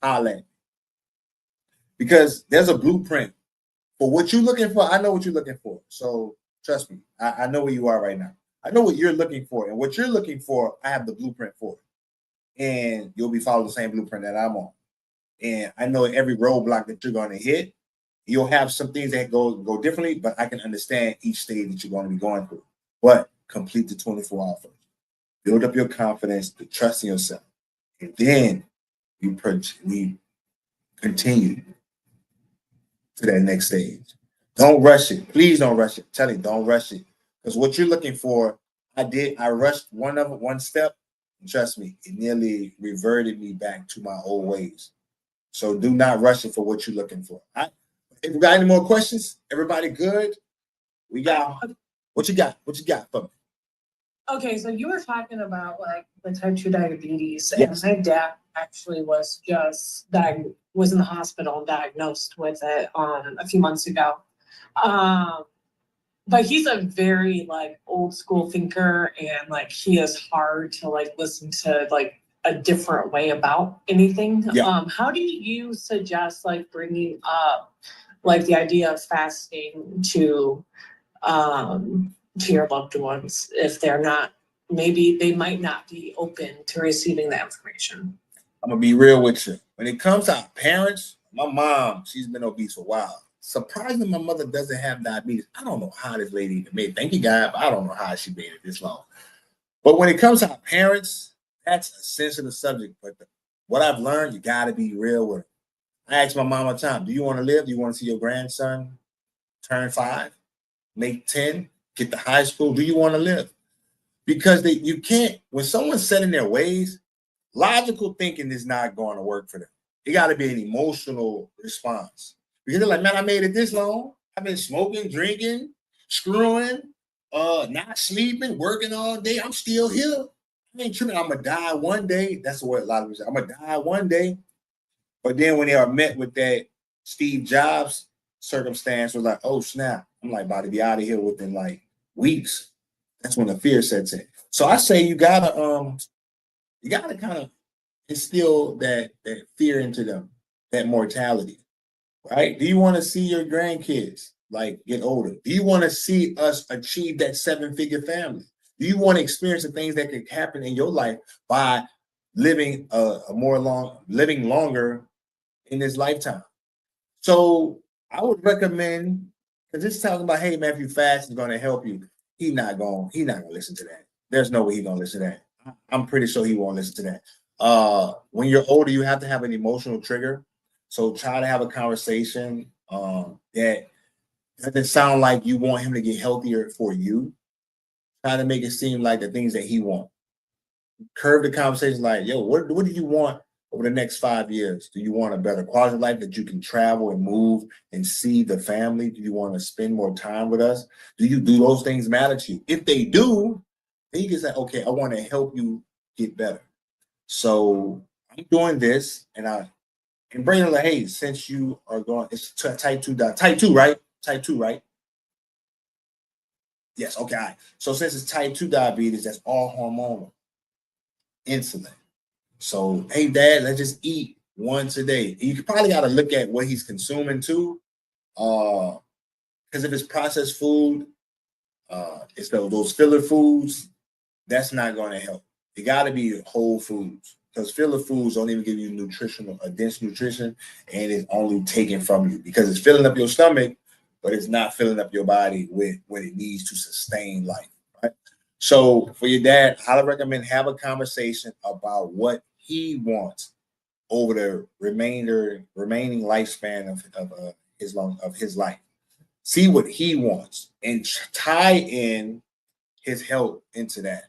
holla. Because there's a blueprint for what you're looking for. I know what you're looking for. So trust me, I know where you are right now. I know what you're looking for, and what you're looking for, I have the blueprint for it. And you'll be following the same blueprint that I'm on. And I know every roadblock that you're gonna hit, You'll have some things that go differently, but I can understand each stage that you're going to be going through. But complete the 24-hour first. Build up your confidence, the trust in yourself, and then we continue to that next stage. Don't rush it. Please don't rush it. Tell you, don't rush it. Because what you're looking for, I rushed one step, and trust me, it nearly reverted me back to my old ways. So do not rush it for what you're looking for. If you got any more questions, everybody good? We got what you got? What you got for me?
Okay, so you were talking about like the type 2 diabetes,
Yes.
and my dad actually was was in the hospital and diagnosed with it a few months ago. But he's a very like old school thinker, and like he is hard to like listen to like a different way about anything.
Yeah.
How do you suggest like bringing up like the idea of fasting to your loved ones if they're not, maybe they might not be open to receiving that information?
I'm gonna be real with you. When it comes to our parents, my mom, she's been obese for a while. Surprisingly, my mother doesn't have diabetes. I don't know how this lady even made it. Thank you, God, but I don't know how she made it this long. But when it comes to our parents, that's a sensitive subject. But what I've learned, you gotta be real with them. I asked my mom all the time, do you want to live? Do you want to see your grandson turn 5, make 10, get to high school? Do you want to live? Because you can't, when someone's set in their ways, logical thinking is not going to work for them. It got to be an emotional response. Because they're like, man, I made it this long. I've been smoking, drinking, screwing, not sleeping, working all day. I'm still here. I ain't tripping. I'm going to die one day. That's what a lot of people say. I'm going to die one day. But then when they are met with that Steve Jobs circumstance, was like, oh, snap. I'm like about to be out of here within like weeks. That's when the fear sets in. So I say you gotta kind of instill that fear into them, that mortality, right? Do you want to see your grandkids like get older? Do you want to see us achieve that 7-figure family? Do you want to experience the things that could happen in your life by living living longer in this lifetime? So I would recommend, because it's talking about, hey, man, if you fast, it's going to help you. He's not going to listen to that. There's no way he's going to listen to that. I'm pretty sure he won't listen to that. When you're older, you have to have an emotional trigger. So try to have a conversation that doesn't sound like you want him to get healthier for you. Try to make it seem like the things that he wants. Curve the conversation like, yo, what do you want over the next 5 years? Do you want a better quality of life that you can travel and move and see the family? Do you want to spend more time with us? Do those things matter to you? If they do, then you can say, okay, I want to help you get better. So I'm doing this, and bring it like, hey, since you are going, it's type 2, right? Type 2, right? Yes, okay. All right. So since it's type 2 diabetes, that's all hormonal, insulin. So, hey, Dad, let's just eat once a day. You probably got to look at what he's consuming too. Because if it's processed food, it's those filler foods, that's not going to help. It got to be whole foods, because filler foods don't even give you dense nutrition, and it's only taken from you because it's filling up your stomach, but it's not filling up your body with what it needs to sustain life. Right? So for your dad, I highly recommend have a conversation about what he wants over the remaining lifespan of his life. See what he wants and tie in his health into that.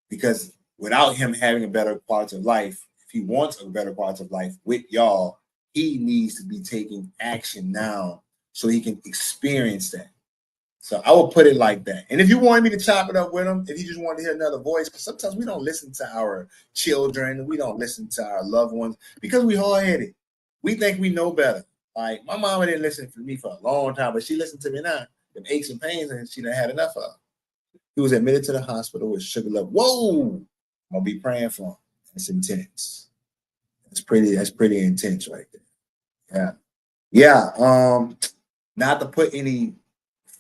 Because without him having a better quality of life, if he wants a better quality of life with y'all, he needs to be taking action now so he can experience that. So I will put it like that. And if you want me to chop it up with him, if you just want to hear another voice, because sometimes we don't listen to our children, we don't listen to our loved ones because we hard-headed. We think we know better. Like my mama didn't listen to me for a long time, but she listened to me now. Them aches and pains, and she done had enough of. He was admitted to the hospital with sugar level. Whoa! I'm gonna be praying for him. It's intense. That's pretty intense right there. Yeah. Not to put any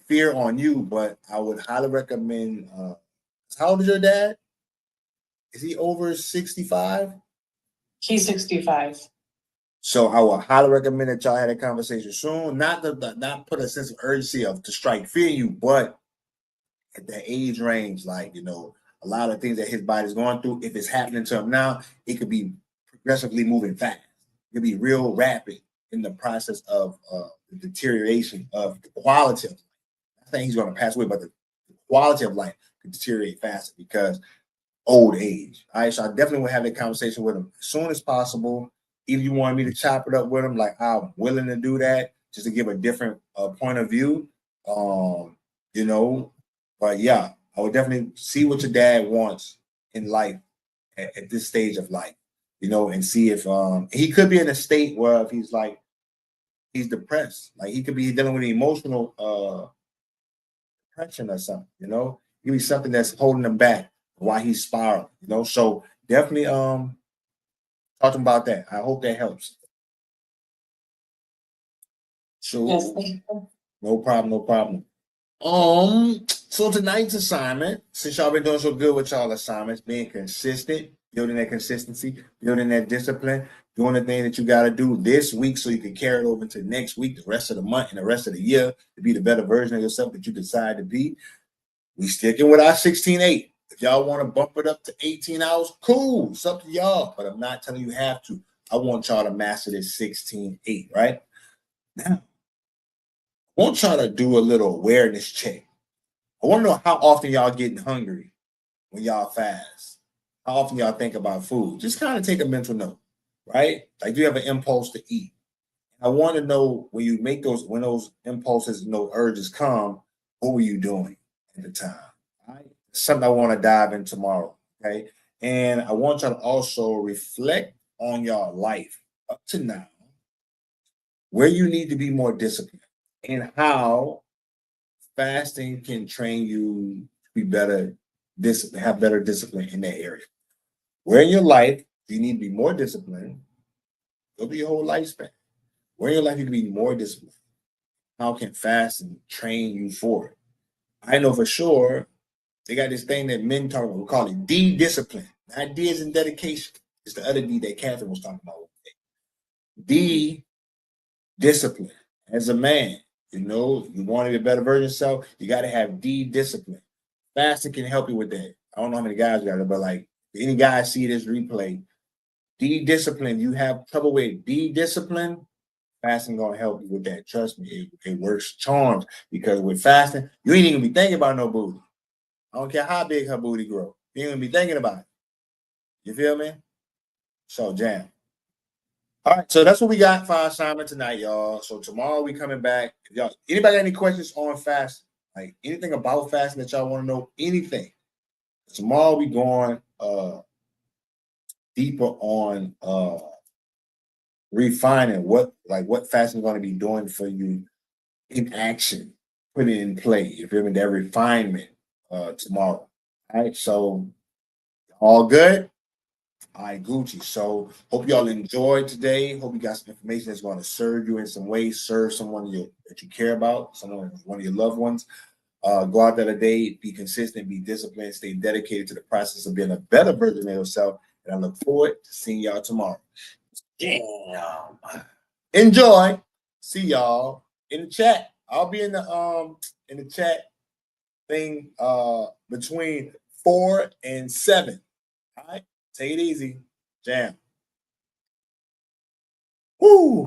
fear on you, but I would highly recommend. How old is your dad? Is he over 65?
He's 65.
So I would highly recommend that y'all had a conversation soon. Not put a sense of urgency of to strike fear in you, but at that age range, like a lot of things that his body's going through, if it's happening to him now, it could be progressively moving fast. It could be real rapid in the process of the deterioration of the quality of life. I think he's going to pass away, but the quality of life could deteriorate faster because old age. All right, so I definitely will have that conversation with him as soon as possible. If you want me to chop it up with him, like I'm willing to do that, just to give a different point of view. Um, you know, but yeah, I would definitely see what your dad wants in life at this stage of life, and see if he could be in a state where if he's depressed, like he could be dealing with emotional depression or something, Give me something that's holding him back why he's spiraling, So definitely talking about that. I hope that helps. So
Yes, thank you.
no problem, no problem. So tonight's assignment, since y'all been doing so good with y'all assignments, being consistent, building that consistency, building that discipline, doing the thing that you got to do this week so you can carry it over to next week, the rest of the month, and the rest of the year to be the better version of yourself that you decide to be. We sticking with our 16-8. If y'all want to bump it up to 18 hours, cool. It's up to y'all, but I'm not telling you have to. I want y'all to master this 16-8, right? Now, I want y'all to do a little awareness check. I want to know how often y'all getting hungry when y'all fast. How often y'all think about food. Just kind of take a mental note, right? Like, do you have an impulse to eat? I want to know when you make when those impulses and those urges come, what were you doing at the time? All right? Something I want to dive in tomorrow. Okay. And I want y'all to also reflect on your life up to now, where you need to be more disciplined, and how fasting can train you to be better, have better discipline in that area. Where in your life do you need to be more disciplined? It'll be your whole lifespan. Where in your life you can be more disciplined? How can fasting train you for it? I know for sure they got this thing that men talk about. We call it D discipline. Not D is in dedication. It's the other D that Catherine was talking about. D discipline. As a man, you want to be a better version of yourself, you got to have D discipline. Fasting can help you with that. I don't know how many guys got it, but like any guys see this replay, D discipline, you have trouble with D discipline, fasting gonna help you with that. Trust me, it works charms because with fasting, you ain't even be thinking about no booty. I don't care how big her booty grow. You ain't even be thinking about it. You feel me? So jam. All right, so that's what we got for our assignment tonight, y'all. So tomorrow we coming back. If y'all, anybody got any questions on fasting? Like anything about fasting that y'all want to know? Anything? Tomorrow we going deeper on refining what fasting is going to be doing for you in action, put it in play. If you're in that refinement tomorrow. All right, so all good. All right, Gucci. So hope y'all enjoyed today. Hope you got some information that's going to serve you in some way, serve someone that you care about, one of your loved ones. Go out there today, be consistent, be disciplined, stay dedicated to the process of being a better version of yourself. And I look forward to seeing y'all tomorrow. Damn. Enjoy. See y'all in the chat. I'll be in the chat thing between 4 and 7. All right. Take it easy. Jam. Woo.